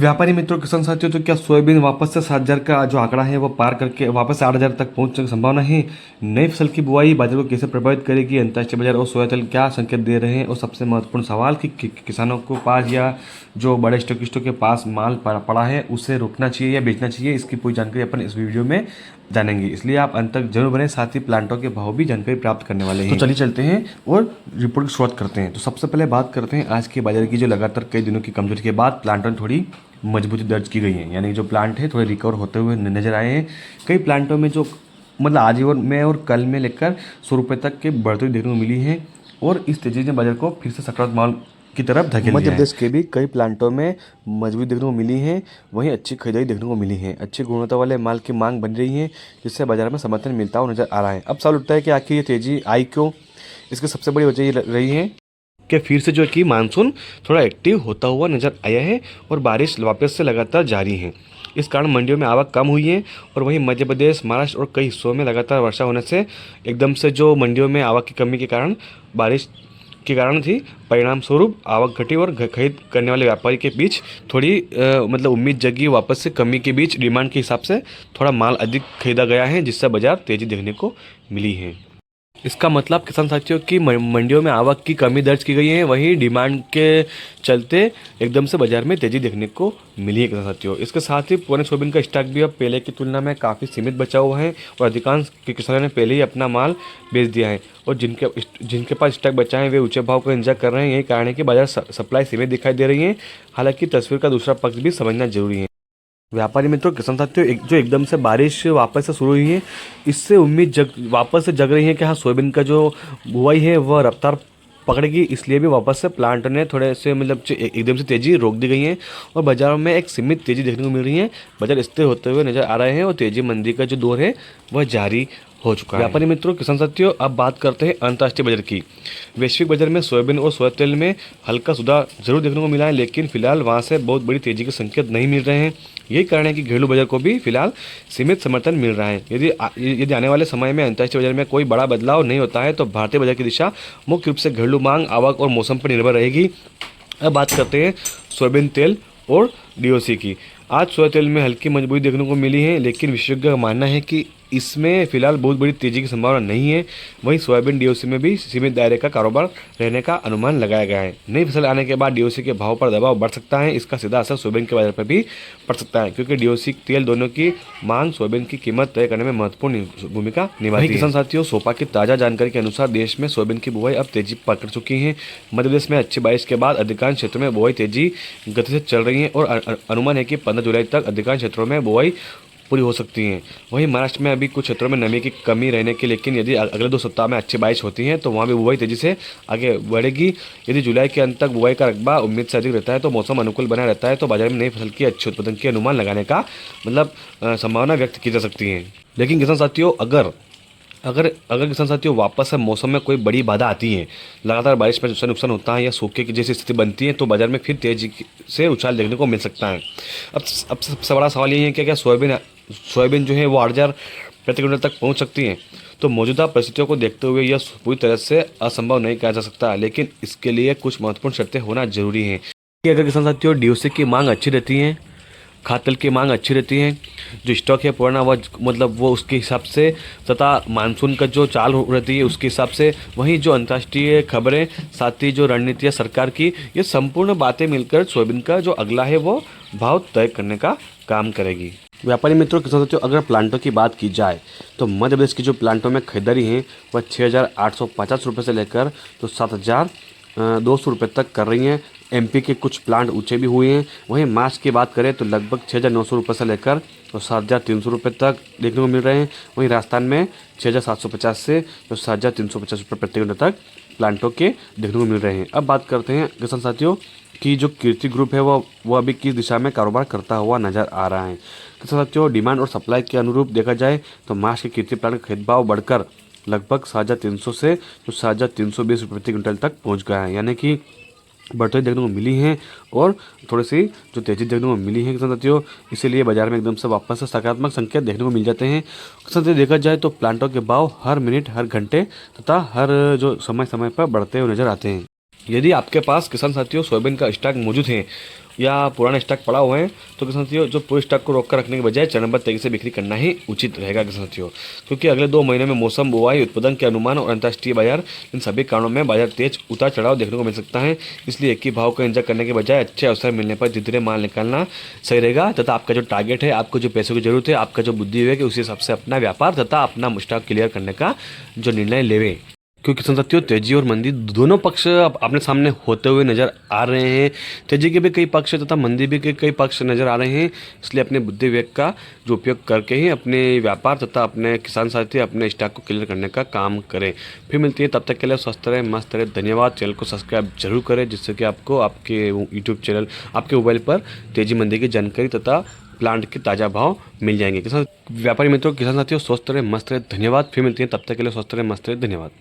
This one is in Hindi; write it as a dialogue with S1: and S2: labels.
S1: व्यापारी मित्रों, किसान साथियों, तो क्या सोयाबीन वापस से 7,000 का जो आंकड़ा है वो पार करके वापस से 8,000 तक पहुंचने की संभावना है? नई फसल की बुआई बाजार को कैसे प्रभावित करेगी? अंतर्राष्ट्रीय बाजार और सोया तेल क्या संकेत दे रहे हैं? और सबसे महत्वपूर्ण सवाल कि किसानों को पास या जो बड़े स्टॉकिस्टों के पास माल पड़ा है उसे रोकना चाहिए या बेचना चाहिए, इसकी पूरी जानकारी अपन इस वीडियो में जानेंगे। इसलिए आप अंत तक जरूर बने, साथ ही प्लांटों के भाव भी जानकारी प्राप्त करने वाले हैं। तो चलिए चलते हैं और रिपोर्ट की शुरुआत करते हैं। तो सबसे पहले बात करते हैं आज के बाजार की, जो लगातार कई दिनों की कमजोरी के बाद प्लांटों ने थोड़ी मजबूती दर्ज की गई है, यानी जो प्लांट है थोड़े रिकवर होते हुए नजर आए हैं। कई प्लांटों में जो मतलब आज और कल में लेकर 100 रुपये तक के बढ़ोतरी देखने को मिली है और इस तेजी ने बाजार को फिर से सकारात्मक माल की तरफ धकेल दिया है। मध्य प्रदेश के भी कई प्लांटों में मजबूती देखने को मिली है, वहीं अच्छी खरीदारी देखने को मिली है। अच्छी गुणवत्ता वाले माल की मांग बन रही है, जिससे बाजार में समर्थन मिलता हुआ नजर आ रहा है। अब सवाल उठता है कि आखिर ये तेजी आई क्यों? इसकी सबसे बड़ी वजह ये रही है कि फिर से जो कि मानसून थोड़ा एक्टिव होता हुआ नजर आया है और बारिश वापस से लगातार जारी है। इस कारण मंडियों में आवक कम हुई है और वहीं मध्य प्रदेश, महाराष्ट्र और कई हिस्सों में लगातार वर्षा होने से एकदम से जो मंडियों में आवक की कमी के कारण बारिश के कारण थी, परिणाम स्वरूप आवक घटी और खरीद करने वाले व्यापारी के बीच थोड़ी मतलब उम्मीद जगी। वापस से कमी के बीच डिमांड के हिसाब से थोड़ा माल अधिक खरीदा गया है, जिससे बाजार तेजी देखने को मिली है। इसका मतलब किसान साथियों की मंडियों में आवक की कमी दर्ज की गई है, वहीं डिमांड के चलते एकदम से बाजार में तेजी देखने को मिली है किसान साथियों। इसके साथ ही पुराने सोयाबीन का स्टॉक भी अब पहले की तुलना में काफ़ी सीमित बचा हुआ है और अधिकांश किसानों ने पहले ही अपना माल बेच दिया है और जिनके पास स्टॉक बचा है वे ऊंचे भाव का इंतजार कर रहे हैं। यही कारण है कि बाजार सप्लाई सीमित दिखाई दे रही है। हालांकि तस्वीर का दूसरा पक्ष भी समझना जरूरी है। व्यापारी मित्रों, किसान साथियों, जो एकदम से बारिश वापस से शुरू हुई है, इससे उम्मीद वापस से जग रही है कि हाँ, सोयाबीन का जो बुआई है वह रफ्तार पकड़ेगी। इसलिए भी वापस से प्लांट ने थोड़े से मतलब एकदम से तेजी रोक दी गई है और बाजार में एक सीमित तेजी देखने को मिल रही है। बाजार स्थिर होते हुए नजर आ रहे हैं और तेजी मंदी का जो दौर है वह जारी हो चुका है। व्यापारी मित्रों, किसान साथियों, अब बात करते हैं अंतर्राष्ट्रीय बाजार की। वैश्विक बाजार में सोयाबीन और सोया तेल में हल्का सुधार जरूर देखने को मिला है, लेकिन फिलहाल वहां से बहुत बड़ी तेजी के संकेत नहीं मिल रहे हैं। यही कारण है कि घरेलू बाजार को भी फिलहाल सीमित समर्थन मिल रहा है। यदि आने वाले समय में अंतर्राष्ट्रीय बाजार में कोई बड़ा बदलाव नहीं होता है तो भारतीय बाजार की दिशा मुख्य रूप से घरेलू मांग, आवक और मौसम पर निर्भर रहेगी। अब बात करते हैं सोयाबीन तेल और डीओसी की। आज सोया तेल में हल्की मजबूती देखने को मिली है, लेकिन विशेषज्ञों का मानना है कि इसमें फिलहाल बहुत बड़ी तेजी की संभावना नहीं है। वहीं सोयाबीन डीओसी में भी सीमित दायरे का कारोबार रहने का अनुमान लगाया गया है। नई फसल आने के बाद डीओसी के भाव पर दबाव बढ़ सकता है। इसका सीधा असर सोयाबीन के बाजार पर भी पड़ सकता है, क्योंकि डीओसी तेल दोनों की मांग सोयाबीन की कीमत तय करने में महत्वपूर्ण भूमिका निभाती है। किसान साथियों, सोपा की ताजा जानकारी के अनुसार देश में सोयाबीन की बुआई अब तेजी पकड़ चुकी है। मध्य प्रदेश में अच्छी बारिश के बाद अधिकांश क्षेत्रों में बुआई तेजी गति से चल रही है और अनुमान है कि 15 जुलाई तक अधिकांश क्षेत्रों में बुआई पूरी हो सकती हैं। वहीं महाराष्ट्र में अभी कुछ क्षेत्रों में नमी की कमी रहने की, लेकिन यदि अगले 2 सप्ताह में अच्छी बारिश होती है तो वहाँ भी बुआई तेजी से आगे बढ़ेगी। यदि जुलाई के अंत तक बुआई का रकबा उम्मीद से अधिक रहता है तो मौसम अनुकूल बना रहता है तो बाजार में नई फसल की अच्छे उत्पादन के अनुमान लगाने का संभावना व्यक्त की जा सकती है। लेकिन किसान साथियों, अगर किसान साथियों वापस से मौसम में कोई बड़ी बाधा आती है, लगातार बारिश में नुकसान होता है या सूखे की जैसी स्थिति बनती है तो बाजार में फिर तेजी से उछाल देखने को मिल सकता है। अब सबसे बड़ा सवाल यही है कि क्या सोयाबीन जो है वो 8,000 प्रति क्विंटल तक पहुंच सकती है? तो मौजूदा परिस्थितियों को देखते हुए यह पूरी तरह से असंभव नहीं कहा जा सकता, लेकिन इसके लिए कुछ महत्वपूर्ण शर्तें होना जरूरी है कि अगर किसान साथियों डीओसी की मांग अच्छी रहती है, खाद्य तेल की मांग अच्छी रहती है, जो स्टॉक है पुराना वो उसके हिसाब से, तथा मानसून का जो चाल रहती है उसके हिसाब से, वहीं जो अंतर्राष्ट्रीय खबरें, साथ ही जो रणनीति है सरकार की, ये संपूर्ण बातें मिलकर सोयाबीन का जो अगला है वो भाव तय करने का काम करेगी। व्यापारी मित्रों, किसान साथियों, अगर प्लांटों की बात की जाए तो मध्य प्रदेश की जो प्लांटों में खरीदारी है वह 6,850 रुपये से लेकर तो 7,200 रुपये तक कर रही हैं। एमपी के कुछ प्लांट ऊंचे भी हुए हैं। वहीं मार्च की बात करें तो लगभग 6,900 रुपये से लेकर तो 7,300 रुपये तक देखने को मिल रहे हैं। वहीं राजस्थान में 6,750 से तो 7,350 रुपये प्रति क्विंटल तक प्लांटों के देखने को मिल रहे हैं। अब बात करते हैं किसान साथियों कि जो कीर्ति ग्रुप है वो अभी किस दिशा में कारोबार करता हुआ नजर आ रहा है। किसान साथियों, डिमांड और सप्लाई के अनुरूप देखा जाए तो मार्च के कीर्ति प्लांट का खरीद भाव बढ़कर लगभग 7,300 से तो 7,320 रुपये प्रति क्विंटल तक पहुँच गया है, यानी कि बढ़ोतरी देखने को मिली है और थोड़ी सी जो तेजी देखने को मिली है किसान साथियों। इसीलिए बाजार में एकदम से वापस से सकारात्मक संकेत देखने को मिल जाते हैं। किसान साथियों, देखा जाए तो प्लांटों के भाव हर मिनट, हर घंटे तथा हर जो समय पर बढ़ते हुए नजर आते हैं। यदि आपके पास किसान साथियों सोयाबीन का स्टॉक मौजूद है या पुराना स्टॉक पड़ा हुआ है तो किसान साथियों जो पूरे स्टॉक को रोक कर रखने के बजाय चरणबद्ध तरीके से बिक्री करना ही उचित रहेगा किसान साथियों, क्योंकि अगले 2 महीने में मौसम, बुआई, उत्पादन के अनुमान और अंतर्राष्ट्रीय बाजार, इन सभी कारणों में बाजार तेज उतार चढ़ाव देखने को मिल सकता है। इसलिए एक ही भाव को इंतजार करने के बजाय अच्छे अवसर मिलने पर धीरे धीरे माल निकालना सही रहेगा तथा आपका जो टारगेट है, आपको जो पैसों की जरूरत है, आपका जो बुद्धि है कि उसी हिसाब से अपना व्यापार तथा अपना स्टॉक क्लियर करने का जो निर्णय लेवे, क्योंकि संसाथियों तेजी और मंदी दोनों पक्ष अब अपने सामने होते हुए नजर आ रहे हैं। तेजी के भी कई पक्ष तथा मंदी भी के कई पक्ष नजर आ रहे हैं। इसलिए अपने बुद्धि विवेक का जो उपयोग करके ही अपने व्यापार तथा अपने किसान साथी अपने स्टॉक को क्लियर करने का काम करें। फिर मिलती है, तब तक के लिए स्वस्थ रहे, मस्त रहे। धन्यवाद। चैनल को सब्सक्राइब जरूर करें जिससे कि आपको आपके यूट्यूब चैनल, आपके मोबाइल पर तेजी मंदी की जानकारी तथा प्लांट के ताज़ा भाव मिल जाएंगे। किसान व्यापारी मित्रों, किसान साथियों, स्वस्थ रहे, मस्त रहे। धन्यवाद। फिर मिलती है, तब तक के लिए स्वस्थ रहे, मस्त रहे। धन्यवाद।